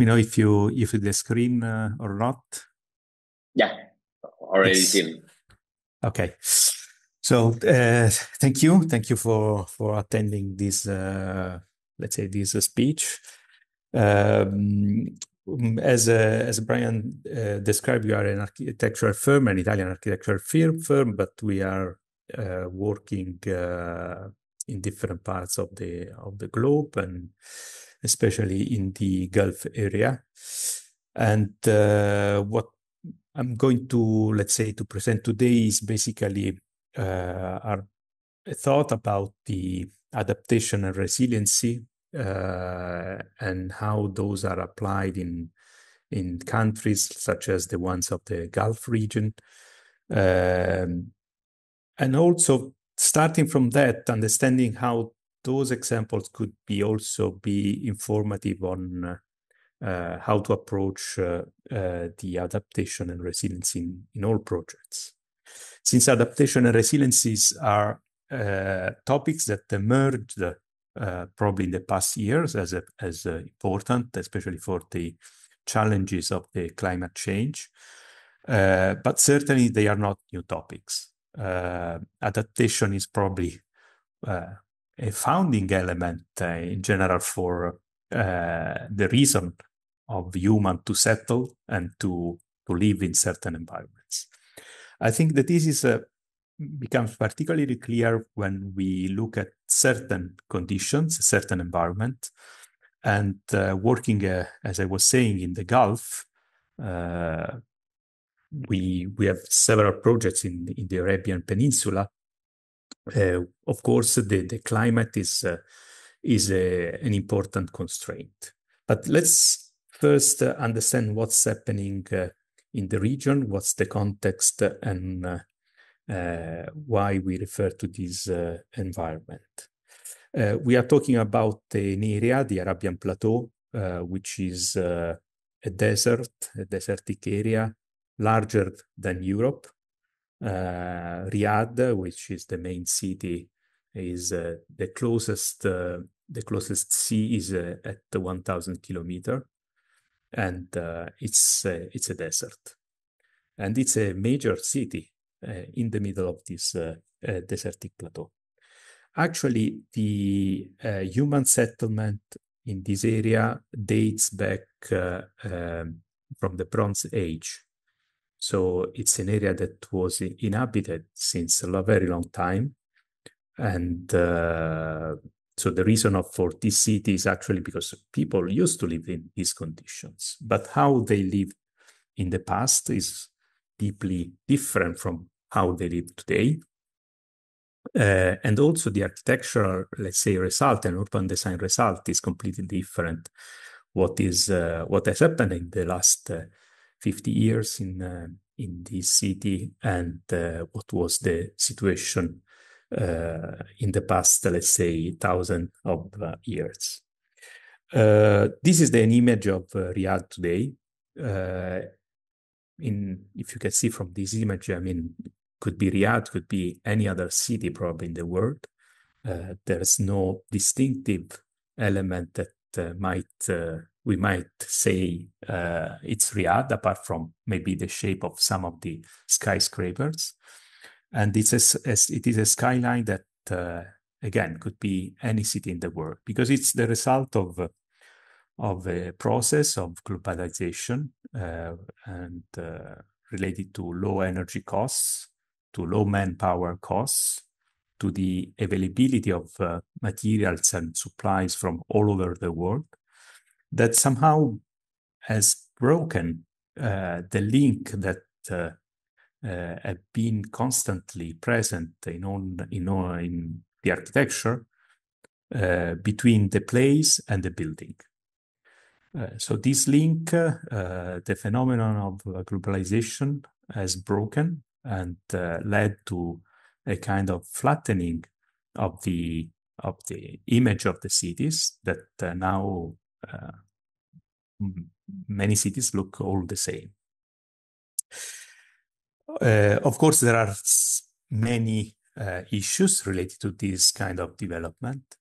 me know if you the screen or not. Yeah, already Yes. seen. Okay. So thank you for attending this let's say this speech. As Brian described, we are an architectural firm, an Italian architectural firm, but we are working in different parts of the globe, and especially in the Gulf area. And what I'm going to, let's say, to present today is basically our thought about the adaptation and resiliency and how those are applied in countries such as the ones of the Gulf region. And also starting from that, understanding how those examples could be also be informative on how to approach the adaptation and resilience in all projects. Since adaptation and resiliencies are topics that emerged probably in the past years as important, especially for the challenges of the climate change, but certainly they are not new topics. Adaptation is probably a founding element in general for the reason of human to settle and to live in certain environments. I think that this is becomes particularly clear when we look at certain conditions, certain environment, and working, as I was saying, in the Gulf. We have several projects in the Arabian Peninsula. Of course, the climate is an important constraint. But let's first understand what's happening in the region, what's the context, and why we refer to this environment. We are talking about an area, the Arabian Plateau, which is a desertic area, larger than Europe. Riyadh, which is the main city, is the closest sea is at 1,000 kilometers, and it's a desert, and it's a major city in the middle of this desertic plateau. Actually, the human settlement in this area dates back from the Bronze Age. So it's an area that was inhabited since a very long time. And so the reason for this city is actually because people used to live in these conditions. But how they lived in the past is deeply different from how they live today. And also the architectural, let's say, result and urban design result is completely different. What has happened in the last 50 years in this city and what was the situation in the past, let's say, thousand of years. This is an image of Riyadh today. If you can see from this image, I mean, could be Riyadh, could be any other city probably in the world. There's no distinctive element that we might say it's Riyadh, apart from maybe the shape of some of the skyscrapers. And it is a skyline that, again, could be any city in the world, because it's the result of a process of globalization and related to low energy costs, to low manpower costs, to the availability of materials and supplies from all over the world, that somehow has broken the link that have been constantly present in the architecture between the place and the building. So this link, the phenomenon of globalization, has broken and led to a kind of flattening of the image of the cities that now many cities look all the same. Of course, there are many issues related to this kind of development.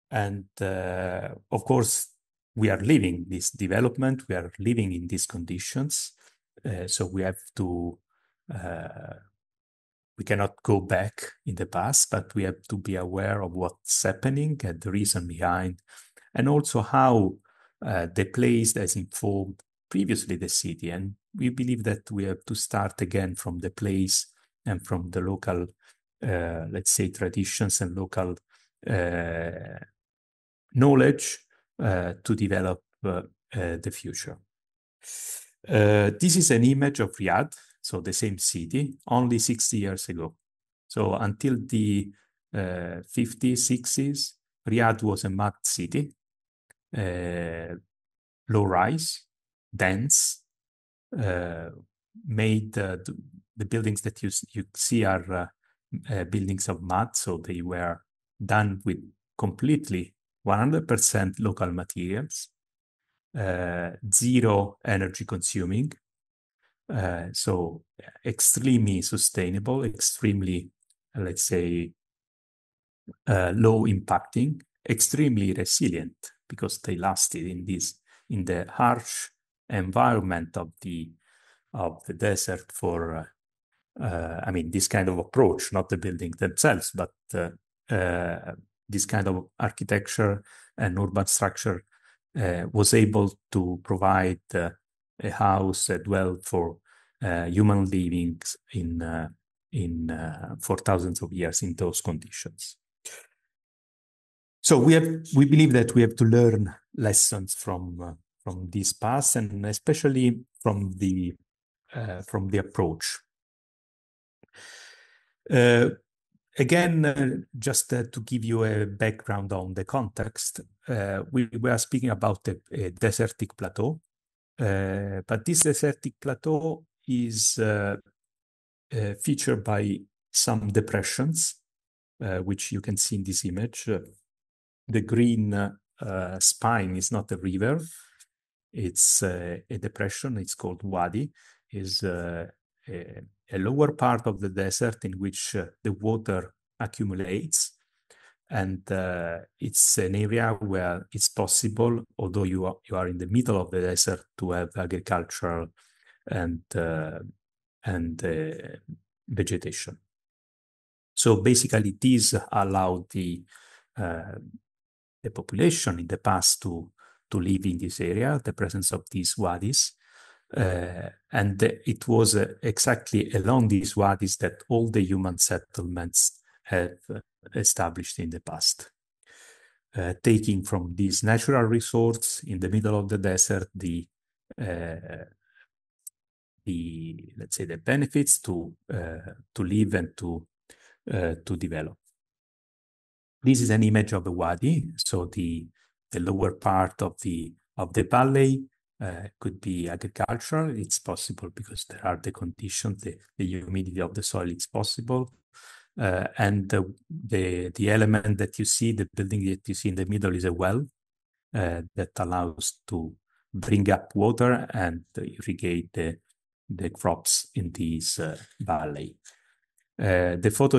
And of course, we are living this development, we are living in these conditions. So we have to, we cannot go back in the past, but we have to be aware of what's happening and the reason behind, and also how the place has informed previously the city. And we believe that we have to start again from the place and from the local, let's say, traditions and local knowledge to develop the future. This is an image of Riyadh, so the same city, only 60 years ago. So until the 50s, 60s, Riyadh was a mud city, low rise, dense, made the buildings that you see are buildings of mud, so they were done with completely 100% local materials, zero energy consuming, so extremely sustainable, extremely, let's say, low impacting, extremely resilient, because they lasted in the harsh environment of the desert for I mean, this kind of approach, not the buildings themselves, but this kind of architecture and urban structure was able to provide a house, a dwell for human living for thousands of years in those conditions. So we believe that we have to learn lessons from this past, and especially from the approach. Again, just to give you a background on the context, we were speaking about a desertic plateau, but this desertic plateau is featured by some depressions, which you can see in this image. The green spine is not a river, it's a depression, it's called Wadi, is a lower part of the desert in which the water accumulates. And it's an area where it's possible, although you are in the middle of the desert, to have agricultural and vegetation. So basically, these allowed the population in the past to live in this area, the presence of these wadis. And it was exactly along these wadis that all the human settlements have established in the past. Taking from these natural resources in the middle of the desert, let's say the benefits to live and to develop. This is an image of a wadi, so the lower part of the valley could be agricultural. It's possible because there are the conditions, the humidity of the soil is possible. And the element that you see, the building that you see in the middle, is a well that allows to bring up water and irrigate the crops in this valley. The photo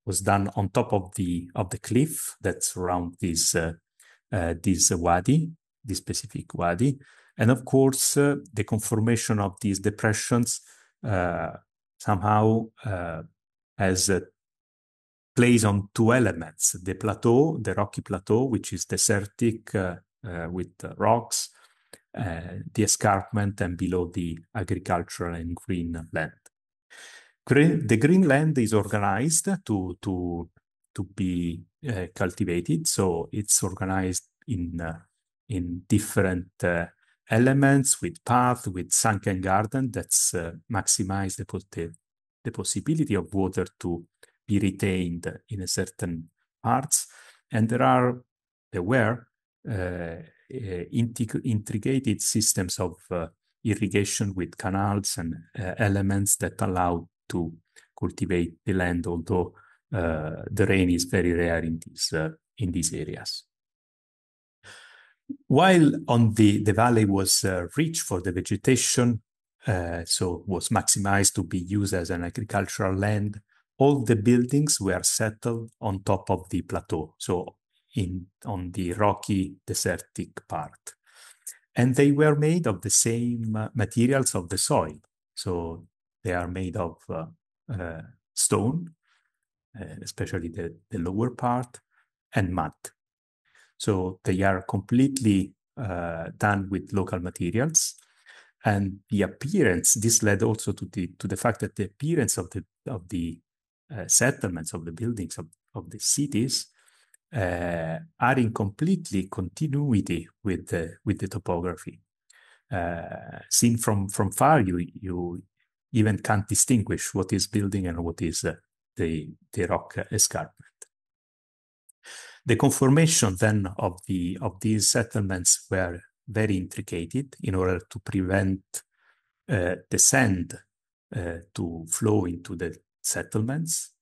was done on top of the cliff that surrounds this wadi, this specific wadi, and of course the conformation of these depressions somehow plays on two elements: the plateau, the rocky plateau, which is desertic with rocks, the escarpment, and below the agricultural and green land. The green land is organized to be cultivated, so it's organized in different elements, with path, with sunken garden that's maximize the possibility of water to be retained in a certain parts. And there were integrated systems of irrigation with canals and elements that allow to cultivate the land, although the rain is very rare in these areas. While on the valley was rich for the vegetation, so was maximized to be used as an agricultural land, all the buildings were settled on top of the plateau. So on the rocky desertic part. And they were made of the same materials of the soil. So they are made of stone, especially the lower part, and mud. So they are completely done with local materials. And the appearance, this led also to the fact that the appearance of the settlements, of the buildings, of the cities, are in completely continuity with the topography. Seen from far, you even can't distinguish what is building and what is the rock escarpment. The conformation then of these settlements were very intricate in order to prevent the sand to flow into the settlements.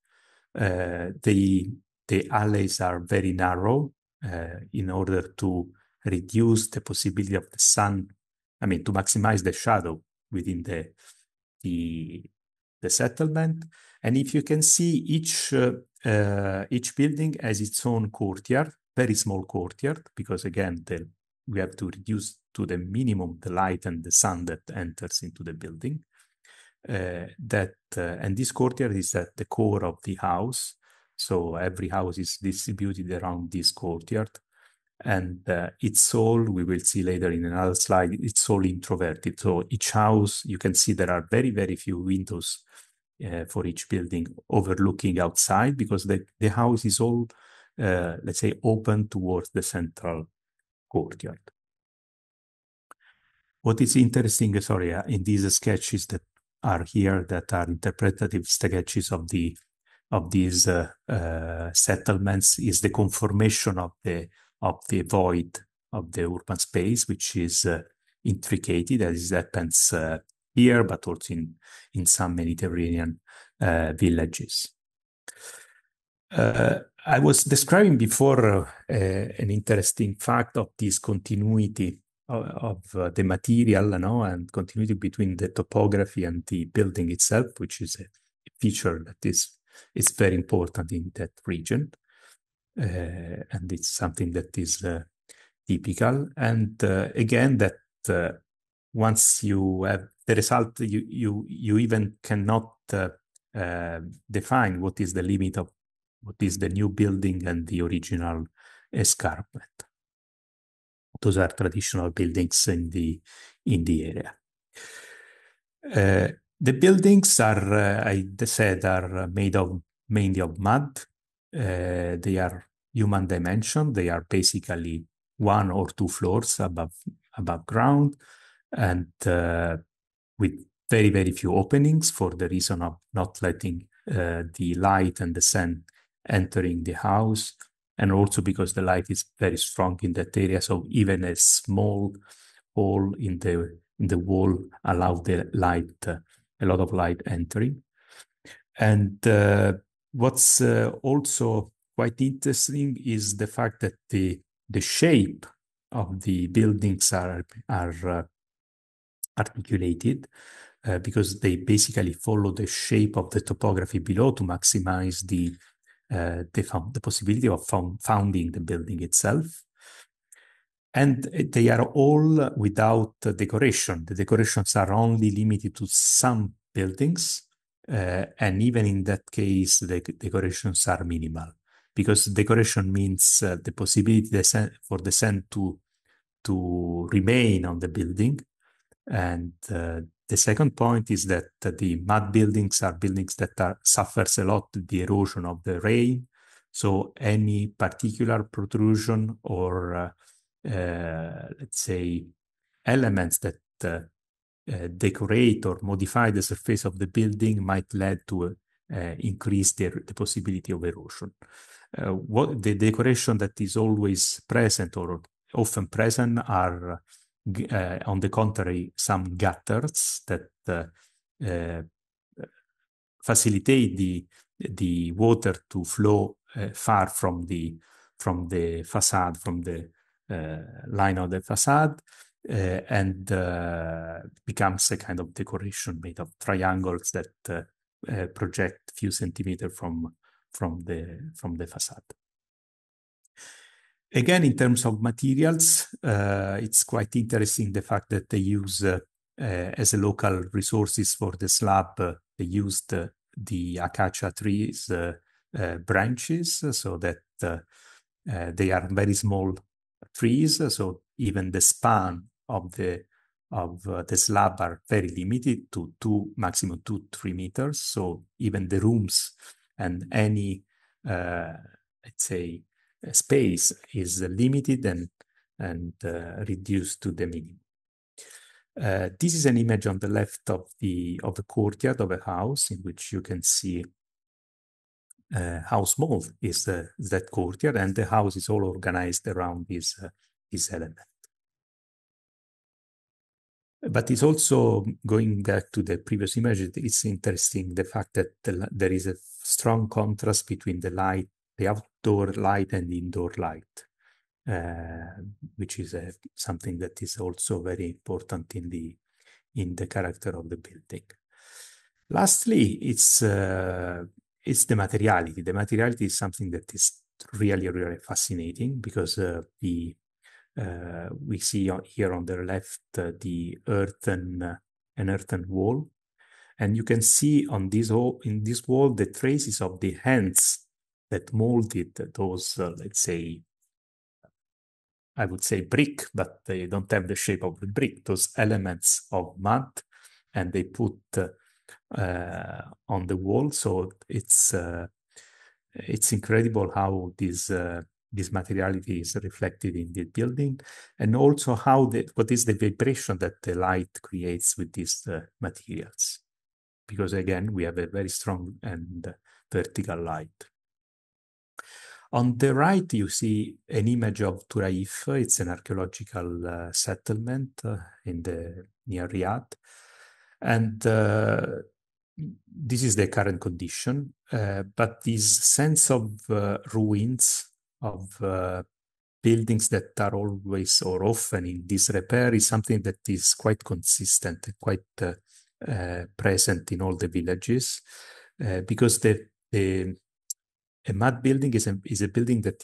The alleys are very narrow in order to reduce the possibility of the sun, to maximize the shadow within the settlement. And if you can see, each building has its own courtyard, very small courtyard, because again, we have to reduce to the minimum the light and the sun that enters into the building. And this courtyard is at the core of the house. So every house is distributed around this courtyard. And it's all, we will see later in another slide, it's all introverted. So each house, you can see there are very, very few windows for each building overlooking outside, because the house is all, let's say, open towards the central courtyard. What is interesting, in these sketches that are here, that are interpretative sketches of these settlements, is the conformation of the void of the urban space, which is intricate, as it happens here, but also in some Mediterranean villages. I was describing before an interesting fact of this continuity of the material, and continuity between the topography and the building itself, which is a feature that is very important in that region. And it's something that is typical. And again, that once you have the result, you even cannot define what is the limit of what is the new building and the original escarpment. Those are traditional buildings in the area. The buildings are, I said, are made of mainly of mud. They are human dimension. They are basically 1 or 2 floors above ground, and with very, very few openings, for the reason of not letting the light and the sun entering the house, and also because the light is very strong in that area. So even a small hole in the wall allows the light, a lot of light entering. And what's also quite interesting is the fact that the shape of the buildings are articulated, because they basically follow the shape of the topography below to maximize the possibility of founding the building itself. And they are all without decoration. The decorations are only limited to some buildings. And even in that case, the decorations are minimal, because decoration means the possibility for the sun to remain on the building. And the second point is that the mud buildings are buildings that suffers a lot the erosion of the rain. So any particular protrusion or let's say elements that decorate or modify the surface of the building might lead to increase the possibility of erosion. What the decoration that is always present or often present are, on the contrary, some gutters that facilitate the water to flow far from the facade, from the line of the facade, and becomes a kind of decoration made of triangles that project a few centimeters from the facade. Again, in terms of materials, it's quite interesting the fact that they use as a local resources for the slab, they used the acacia trees branches, so that they are very small trees, so even the span of the slab are very limited to maximum 2-3 meters. So even the rooms and any let's say space is limited and reduced to the minimum. This is an image on the left of the courtyard of a house, in which you can see how small is that courtyard, and the house is all organized around this element. But it's also, going back to the previous image, it's interesting the fact that there is a strong contrast between the outdoor light and the indoor light, which is something that is also very important in the character of the building. Lastly, it's the materiality. The materiality is something that is really, really fascinating, because we see here on the left the an earthen wall, and you can see in this wall the traces of the hands that molded those, let's say, I would say brick, but they don't have the shape of the brick, those elements of mud, and they put on the wall. So it's incredible how this materiality is reflected in the building, and also what is the vibration that the light creates with these materials. Because again, we have a very strong and vertical light. On the right, you see an image of Turaif. It's an archaeological settlement near Riyadh. And this is the current condition. But this sense of ruins, of buildings that are always or often in disrepair, is something that is quite consistent, quite present in all the villages, because a mud building is a building that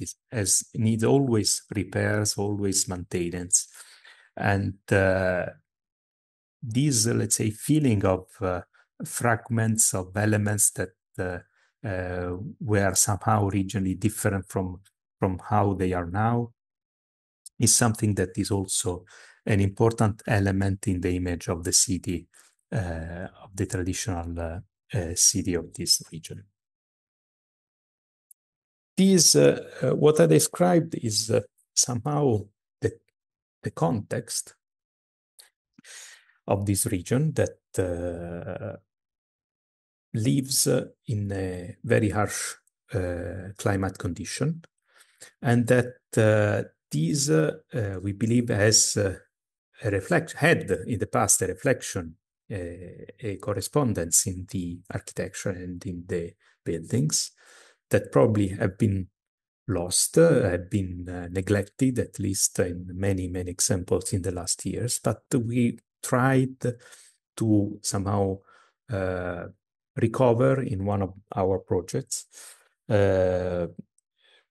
needs always repairs, always maintenance, and this, let's say, feeling of fragments of elements that were somehow originally different from how they are now, is something that is also an important element in the image of the city, of the traditional city of this region. This, what I described, is somehow the context of this region that lives in a very harsh climate condition, and that this, we believe, has had in the past a reflection, a correspondence in the architecture and in the buildings that probably have been lost, have been neglected, at least in many, many examples in the last years. But we tried to somehow recover in one of our projects,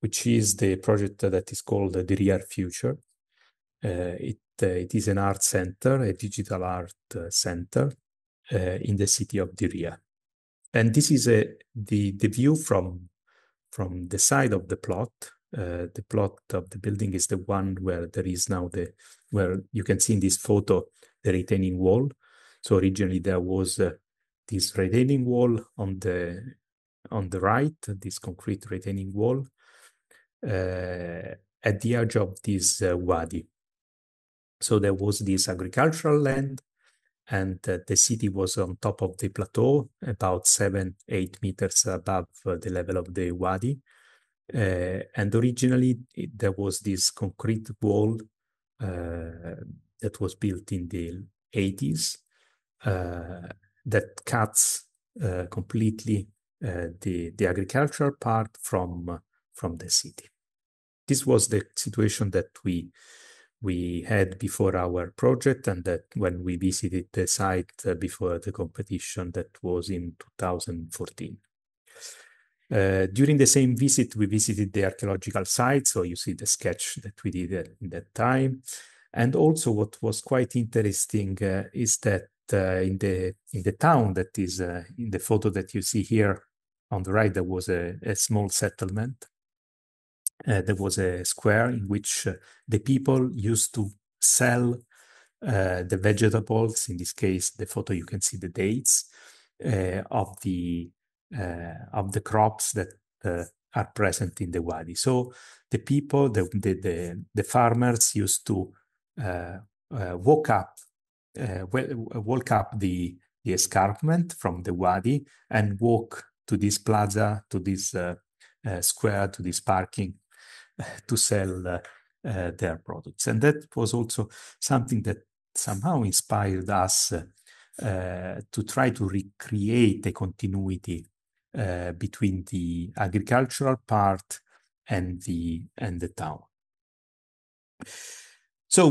which is the project that is called the Real Future. It is an art center, a digital art center in the city of Diriyah. And this is the view from the side of the plot. The plot of the building is the one where there is now where you can see in this photo the retaining wall. So originally there was this retaining wall on the right, this concrete retaining wall at the edge of this wadi. So there was this agricultural land, and the city was on top of the plateau, about 7-8 meters above the level of the wadi. And originally there was this concrete wall that was built in the 80s that cuts completely the agricultural part from the city. This was the situation that we had before our project, and that when we visited the site before the competition, that was in 2014. During the same visit, we visited the archaeological site, so you see the sketch that we did in that time. And also what was quite interesting is that in the town that is in the photo that you see here on the right, there was a small settlement. There was a square in which the people used to sell the vegetables. In this case, the photo, you can see the dates of the crops that are present in the wadi. So the people, the farmers used to walk up the escarpment from the wadi and walk to this plaza, to this square, to this parking to sell their products. And that was also something that somehow inspired us to try to recreate the continuity between the agricultural part and the town. So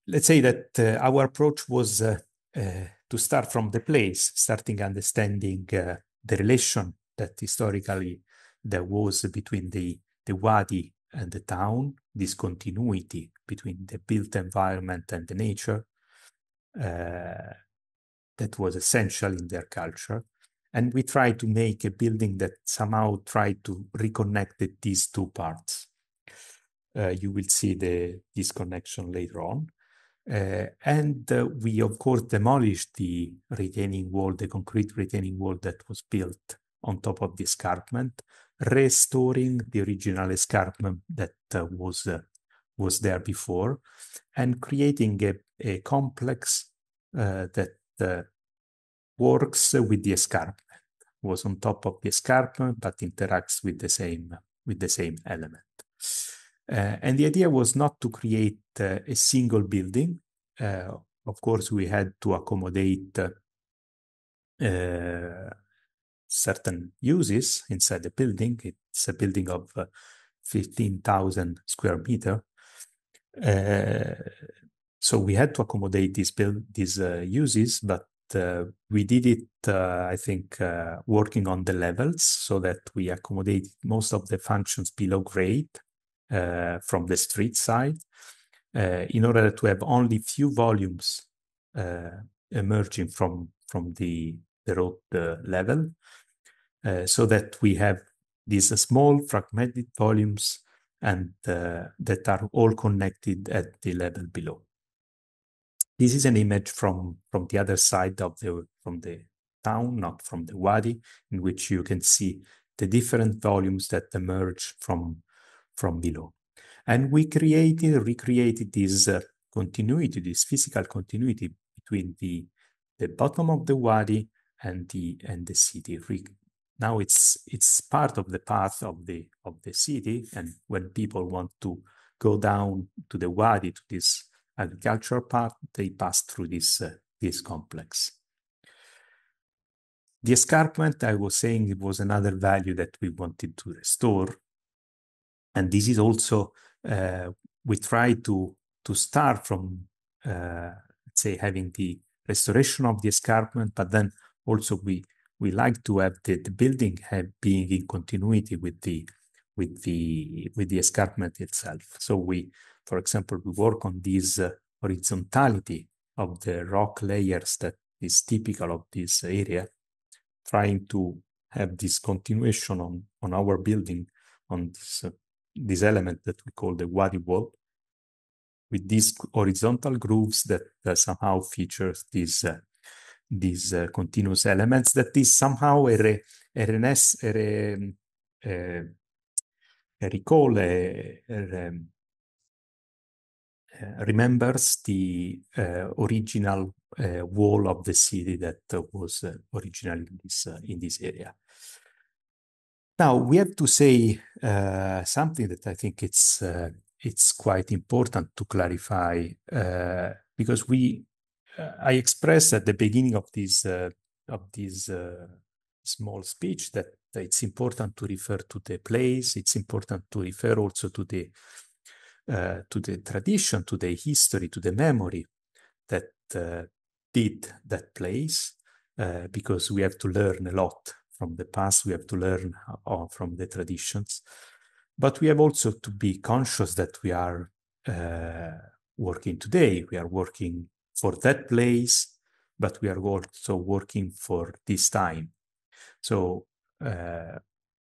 let's say that our approach was to start from the place, starting understanding the relation that historically there was between the wadi and the town, this continuity between the built environment and the nature that was essential in their culture. And we tried to make a building that somehow tried to reconnect these two parts. You will see this connection later on. And we, of course, demolished the retaining wall, the concrete retaining wall that was built on top of the escarpment, restoring the original escarpment that was there before, and creating a complex that works with the escarpment, was on top of the escarpment, but interacts with the same element. And the idea was not to create a single building. Of course, we had to accommodate certain uses inside the building. It's a building of 15,000 square meters. So we had to accommodate these uses, but we did it, I think, working on the levels so that we accommodated most of the functions below grade from the street side in order to have only few volumes emerging from the road level, so that we have these small fragmented volumes and that are all connected at the level below. This is an image from the other side from the town, not from the wadi, in which you can see the different volumes that emerge from below. And we recreated this continuity, this physical continuity between the bottom of the wadi and the city. Now it's part of the path of the city, and when people want to go down to the wadi, to this agricultural part, they pass through this complex. The escarpment, I was saying, it was another value that we wanted to restore. And this is also, we try to start from, let's say, having the restoration of the escarpment, but then also we like to have the building being in continuity with the escarpment itself. So for example, we work on this horizontality of the rock layers that is typical of this area, trying to have this continuation on our building, on this element that we call the wadi wall, with these horizontal grooves that somehow features these continuous elements that is somehow remembers the original wall of the city that was originally in this area. Now we have to say something that I think it's quite important to clarify, because I expressed at the beginning of this small speech that it's important to refer to the place. It's important to refer also to the tradition, to the history, to the memory that did that place, because we have to learn a lot from the past. We have to learn from the traditions. But we have also to be conscious that we are working today. We are working for that place, but we are also working for this time. So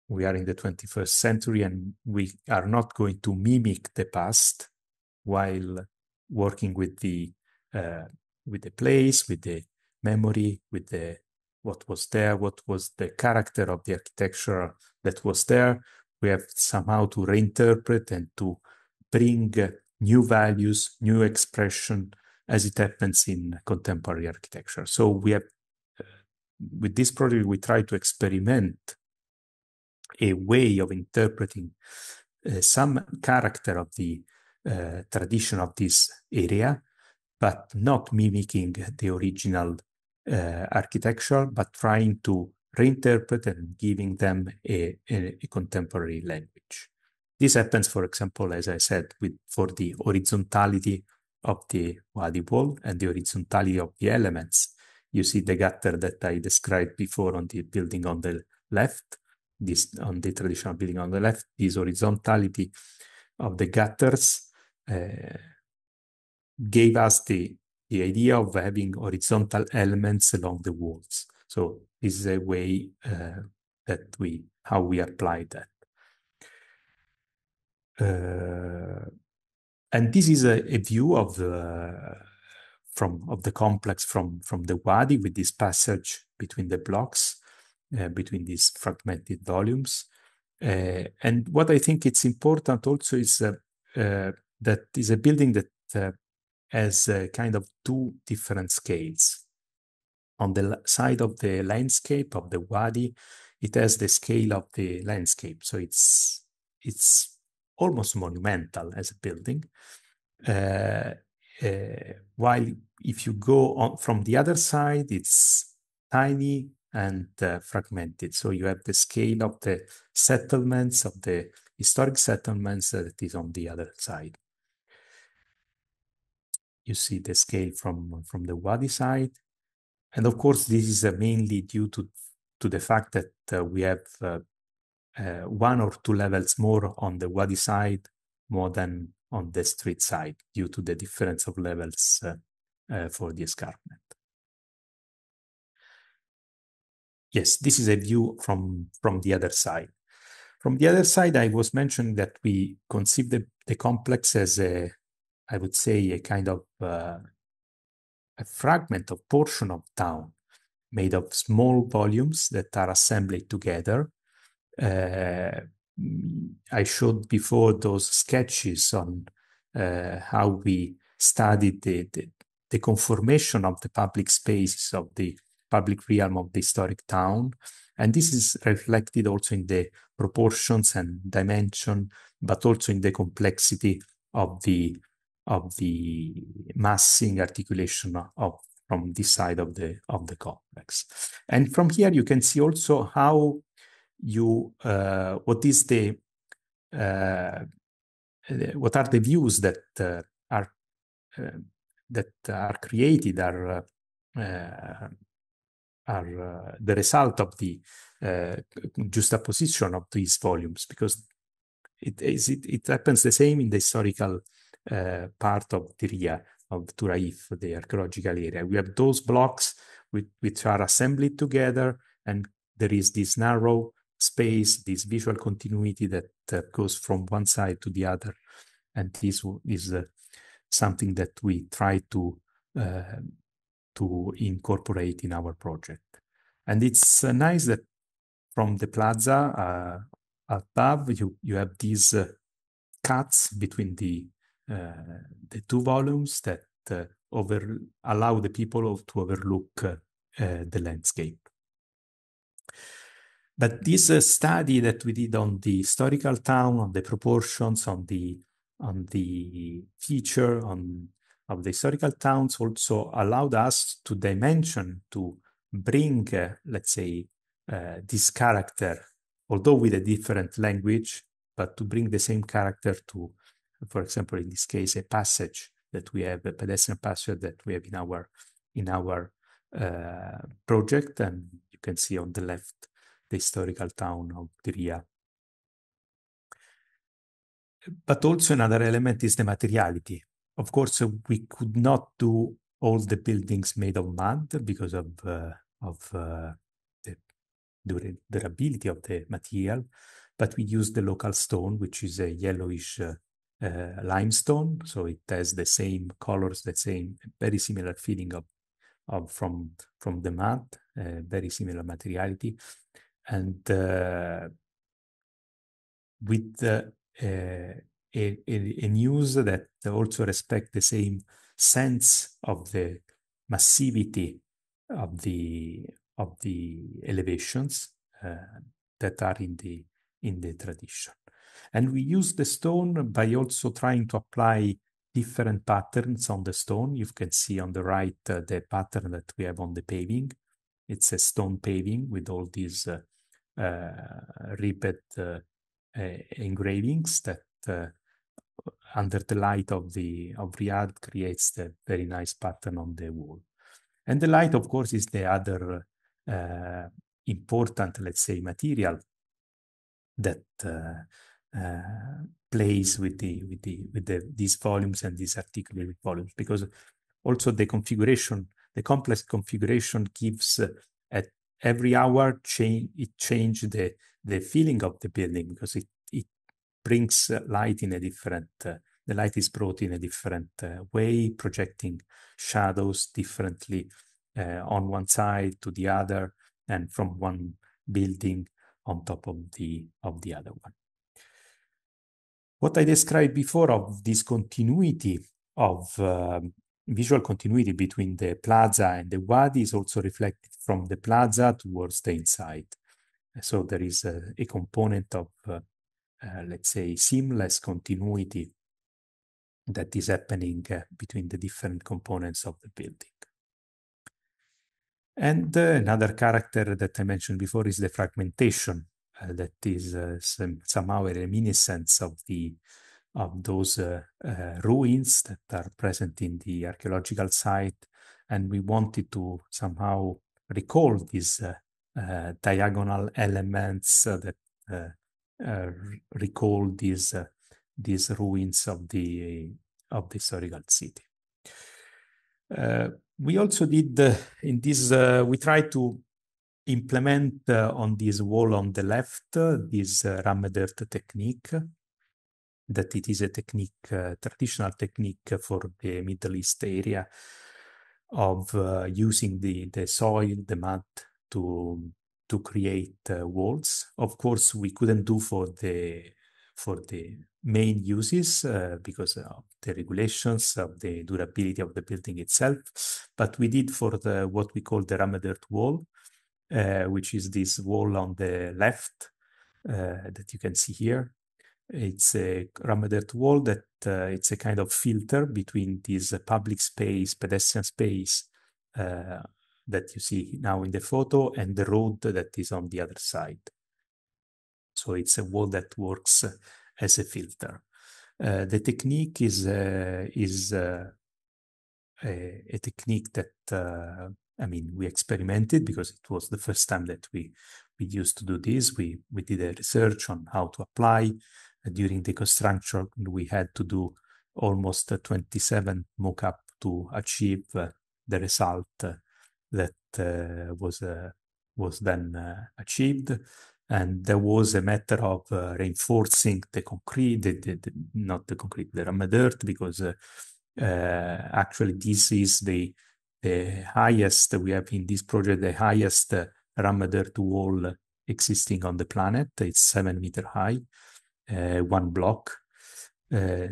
we are in the 21st century, and we are not going to mimic the past while working with the place, with the memory, with the what was there, what was the character of the architecture that was there. We have somehow to reinterpret and to bring new values, new expression, as it happens in contemporary architecture. So we have, with this project, we try to experiment a way of interpreting some character of the tradition of this area, but not mimicking the original architecture, but trying to reinterpret and giving them a contemporary language. This happens, for example, as I said, for the horizontality of the wadi wall and the horizontality of the elements. You see the gutter that I described before on the building on the left, this on the traditional building on the left, this horizontality of the gutters gave us the idea of having horizontal elements along the walls. So this is a way how we apply that. And this is a view of the complex from the wadi, with this passage between the blocks, between these fragmented volumes. And what I think it's important also is that is a building that has kind of two different scales. On the side of the landscape of the wadi, it has the scale of the landscape. So it's almost monumental as a building. While if you go on from the other side, it's tiny and fragmented. So you have the scale of the settlements, of the historic settlements, that is on the other side. You see the scale from the wadi side. And of course, this is mainly due to the fact that we have 1 or 2 levels more on the wadi side, more than on the street side, due to the difference of levels for the escarpment. Yes, this is a view from the other side. From the other side, I was mentioning that we conceive the complex as I would say, a kind of a fragment of portion of town made of small volumes that are assembled together. I showed before those sketches on how we studied the conformation of the public spaces of the public realm of the historic town. And this is reflected also in the proportions and dimension, but also in the complexity of the massing articulation from this side of the complex. And from here you can see also how what are the views that are created, are the result of the juxtaposition of these volumes, because it happens the same in the historical part of Tiria, of Turaif, the archaeological area. We have those blocks which are assembled together, and there is this narrow space, this visual continuity that goes from one side to the other. And this is something that we try to incorporate in our project. And it's nice that from the plaza above, you have these cuts between the two volumes that allow the people to overlook the landscape. But this study that we did on the historical town, on the proportions, on the feature of the historical towns, also allowed us to dimension, to bring, let's say, this character, although with a different language, but to bring the same character to, for example, in this case, a passage that we have, a pedestrian passage that we have in our project. And you can see on the left historical town of Diria. But also another element is the materiality. Of course, we could not do all the buildings made of mud because of the durability of the material, but we use the local stone, which is a yellowish limestone. So it has the same colors, the same very similar feeling of from the mud, very similar materiality, and with a news that also respect the same sense of the massivity of the elevations that are in the tradition. And we use the stone by also trying to apply different patterns on the stone. You can see on the right the pattern that we have on the paving. It's a stone paving with all these ribbed engravings that under the light of Riyadh creates the very nice pattern on the wall. And the light, of course, is the other important, let's say, material that plays with these volumes and these articulated volumes, because also the configuration, the complex configuration gives at every hour it changes the feeling of the building, because it brings light in a different, the light is brought in a different way, projecting shadows differently on one side to the other, and from one building on top of the other one. What I described before of this continuity of visual continuity between the plaza and the wadi is also reflected from the plaza towards the inside. So there is a component of, let's say, seamless continuity that is happening between the different components of the building. And another character that I mentioned before is the fragmentation, that is somehow a reminiscence of those ruins that are present in the archaeological site. And we wanted to somehow recall these diagonal elements that recall these ruins of the historical city. We also did in this, we tried to implement on this wall on the left this Ramedert technique, that it is a technique, traditional technique for the Middle East area of using the soil, the mud to create walls. Of course, we couldn't do for the main uses because of the regulations of the durability of the building itself, but we did for what we call the Ramedert wall, which is this wall on the left that you can see here. It's a Ramedert wall that it's a kind of filter between this public space, pedestrian space that you see now in the photo and the road that is on the other side. So it's a wall that works as a filter. The technique is a technique that I mean, we experimented because it was the first time that we used to do this. We did a research on how to apply. During the construction, we had to do almost 27 mock-up to achieve the result that was then achieved. And there was a matter of reinforcing the concrete, not the concrete, the Ramedert, because actually this is the highest, we have in this project, the highest Ramedert wall existing on the planet. It's 7 meters high, one block.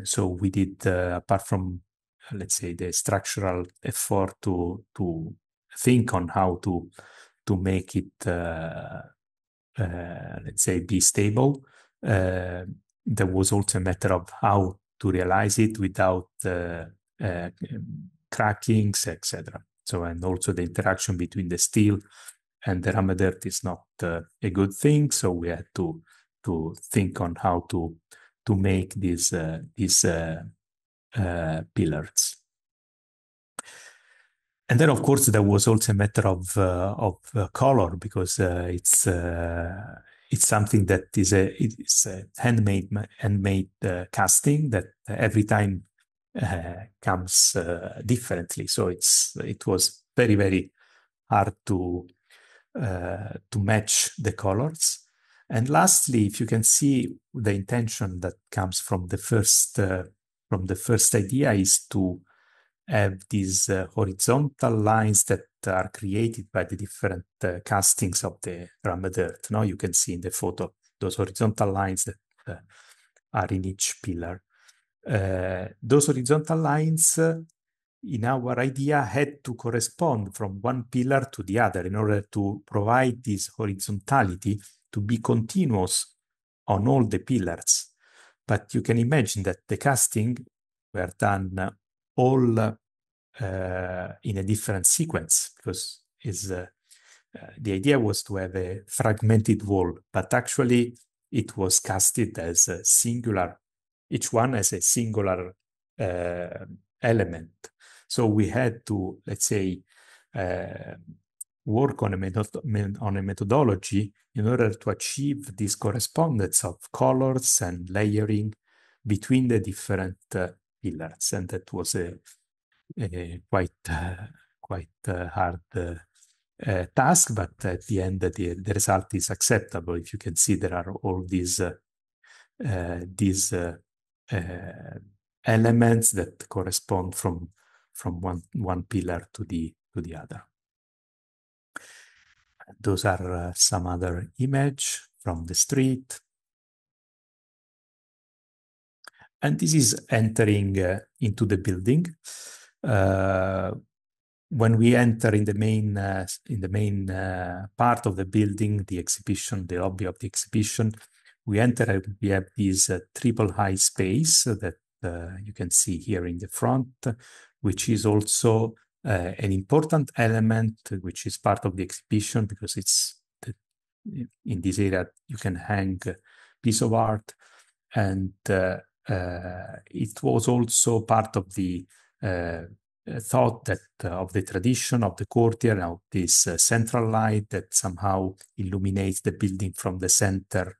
So we did, apart from, let's say, the structural effort to think on how to make it, let's say, be stable, there was also a matter of how to realize it without crackings, etc. So, and also the interaction between the steel and the Ramedert is not a good thing. So we had to think on how to make these pillars. And then, of course, there was also a matter of color, because it's something that it's a handmade casting that every time comes differently. So it was very, very hard to match the colors. And lastly, if you can see, the intention that comes from the first idea is to have these horizontal lines that are created by the different castings of the rammed earth. Now you can see in the photo those horizontal lines that are in each pillar. Those horizontal lines, in our idea, had to correspond from one pillar to the other in order to provide this horizontality to be continuous on all the pillars. But you can imagine that the casting were done all in a different sequence, because the idea was to have a fragmented wall, but actually it was casted as a singular, each one as a singular element. So we had to, let's say, work on a methodology in order to achieve this correspondence of colors and layering between the different pillars, and that was a quite hard task, but at the end the result is acceptable. If you can see, there are all these elements that correspond from one pillar to the other. Those are some other image from the street. And this is entering into the building. When we enter in the main part of the building, the exhibition, the lobby of the exhibition, we enter. We have this triple high space that you can see here in the front, which is also an important element, which is part of the exhibition, because in this area you can hang a piece of art, and it was also part of the thought that of the tradition of the courtyard, of this central light that somehow illuminates the building from the center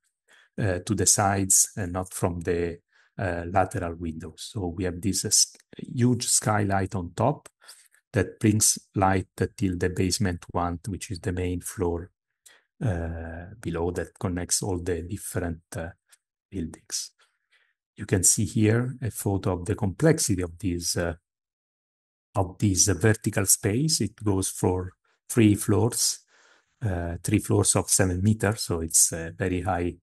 to the sides and not from the lateral windows. So we have this huge skylight on top that brings light till the basement one, which is the main floor below, that connects all the different buildings. You can see here a photo of the complexity of this vertical space. It goes for 3 floors, 3 floors of 7 meters. So it's a very high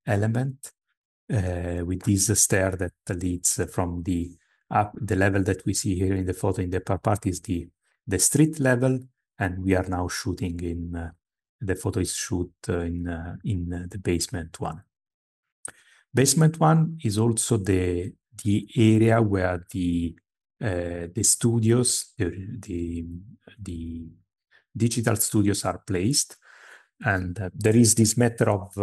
element with this stair that leads from the level that we see here in the photo in the upper part is the street level, and we are now shooting in the photo is shoot in the basement one. Basement one is also the area where the studios, the digital studios are placed, and there is this matter of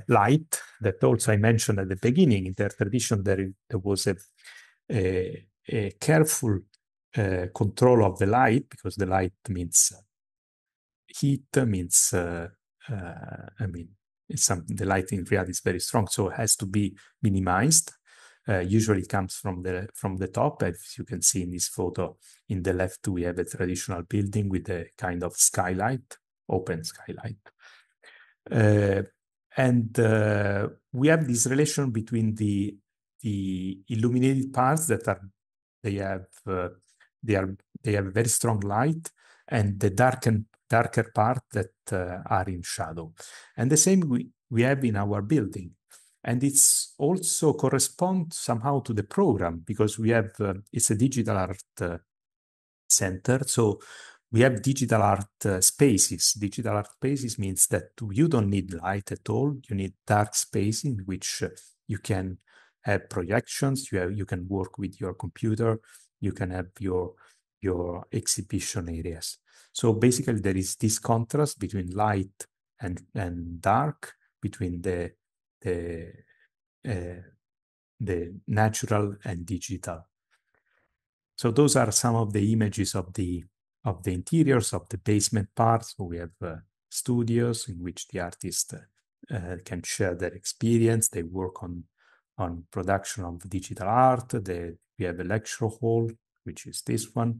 light that also I mentioned at the beginning. In their tradition, there was a careful control of the light, because the light means heat, means the light in reality is very strong, so it has to be minimized. Usually it comes from the top. As you can see in this photo, in the left we have a traditional building with a kind of skylight, open skylight. And we have this relation between the illuminated parts that they have very strong light, and the darker part that are in shadow. And the same we have in our building. And it's also corresponds somehow to the program, because we have, it's a digital art center. So we have digital art spaces. Digital art spaces means that you don't need light at all. You need dark space in which you can have projections. You can work with your computer. You can have your exhibition areas. So basically there is this contrast between light and dark, between the natural and digital. So those are some of the images of the interiors of the basement parts. So we have studios in which the artists can share their experience. They work on production of digital art. We have a lecture hall, which is this one.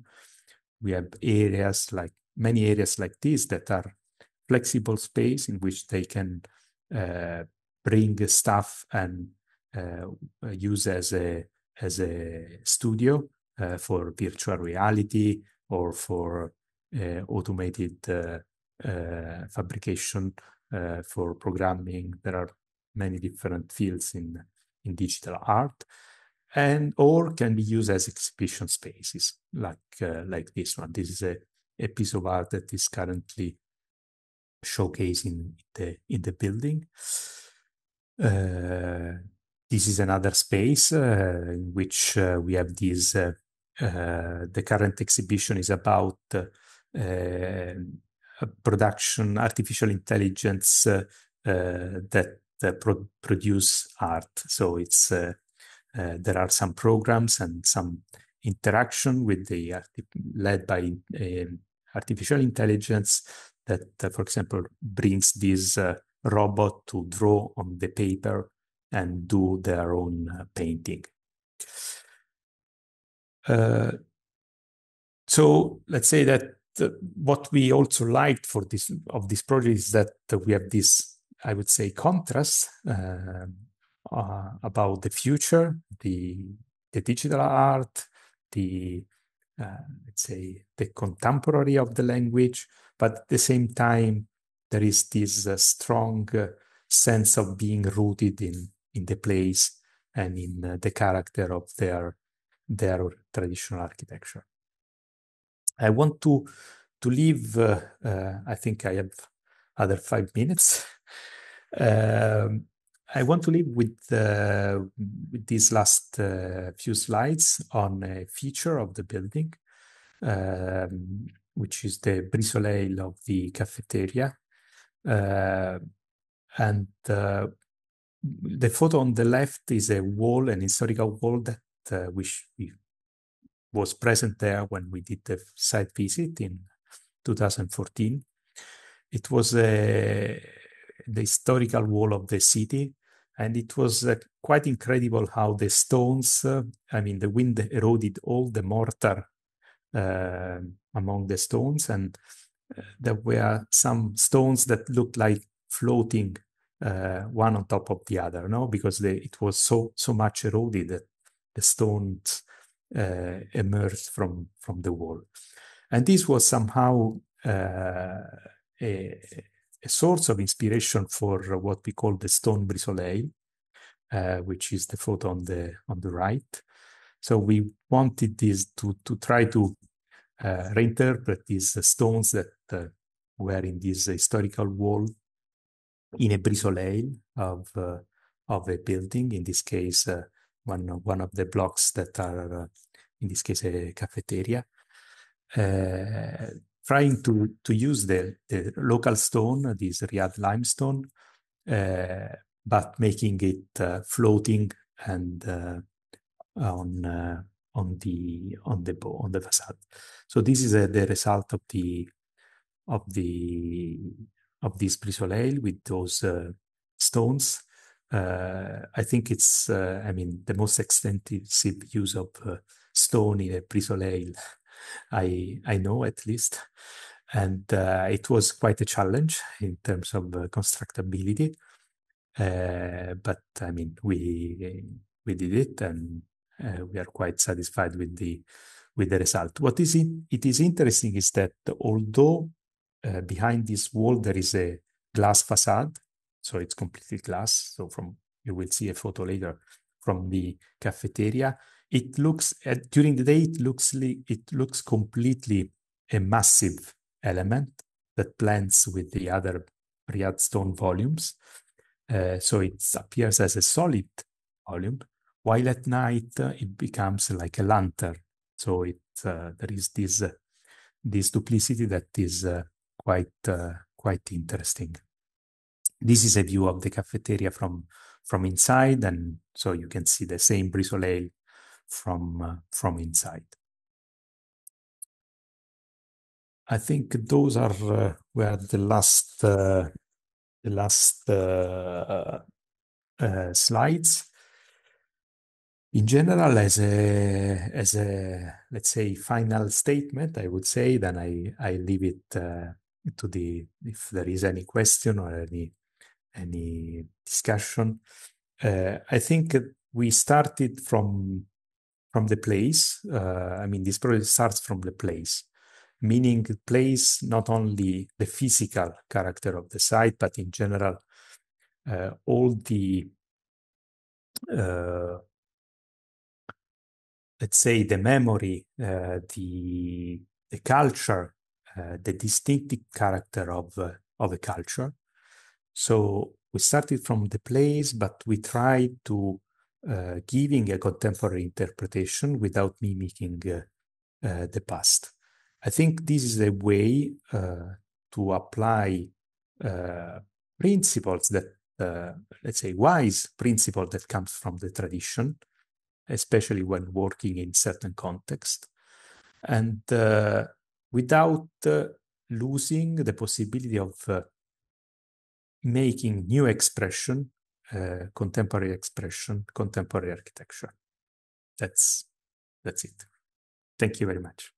We have many areas like this that are flexible space in which they can bring stuff and use as a studio for virtual reality or for automated fabrication, for programming. There are many different fields in digital art, or can be used as exhibition spaces like this one. This is a piece of art that is currently showcased in the building. This is another space in which we have this. The current exhibition is about production, artificial intelligence that produce art. So it's there are some programs and some interaction with the led by artificial intelligence that, for example, brings this robot to draw on the paper and do their own painting. So let's say that what we also liked for this project is that we have this, I would say, contrast about the future, the digital art, let's say the contemporary of the language, but at the same time there is this strong sense of being rooted in the place and in the character of their traditional architecture. I want to leave. I think I have other 5 minutes. I want to leave with these last few slides on a feature of the building, which is the brise-soleil of the cafeteria. And the photo on the left is a wall, an historical wall that which was present there when we did the site visit in 2014. It was the historical wall of the city, and it was quite incredible how the stones, the wind eroded all the mortar among the stones, and there were some stones that looked like floating one on top of the other, no? Because it was so much eroded that the stones emerged from the wall. And this was somehow a source of inspiration for what we call the stone brise-soleil, which is the photo on the right. So we wanted this to try to reinterpret these stones that were in this historical wall in a brise-soleil of a building, in this case one of the blocks that are in this case a cafeteria, trying to use the local stone, this Riyadh limestone, but making it floating and on the facade. So this is the result of this brise-soleil with those stones. I think it's the most extensive use of stone in a brise-soleil I know, at least, and it was quite a challenge in terms of constructability, but we did it, and we are quite satisfied with the result. It is interesting is that although behind this wall there is a glass facade, so it's completely glass. So you will see a photo later from the cafeteria. It looks during the day it looks completely a massive element that blends with the other Riyadh stone volumes. So it appears as a solid volume, while at night it becomes like a lantern. So there is this duplicity that is quite interesting. This is a view of the cafeteria from inside, and so you can see the same brise-soleil from inside. I think those are were the last slides. In general, as a let's say final statement, I would say, then I leave it to the if there is any question or any discussion. I think we started from the place. I mean, this project starts from the place, meaning place not only the physical character of the site, but in general, all the let's say the memory, the culture, the distinctive character of a culture. So we started from the place, but we tried to giving a contemporary interpretation without mimicking the past. I think this is a way to apply principles that, let's say, wise principle that comes from the tradition, especially when working in certain context, and without losing the possibility of making new expression, contemporary expression, contemporary architecture. That's it. Thank you very much.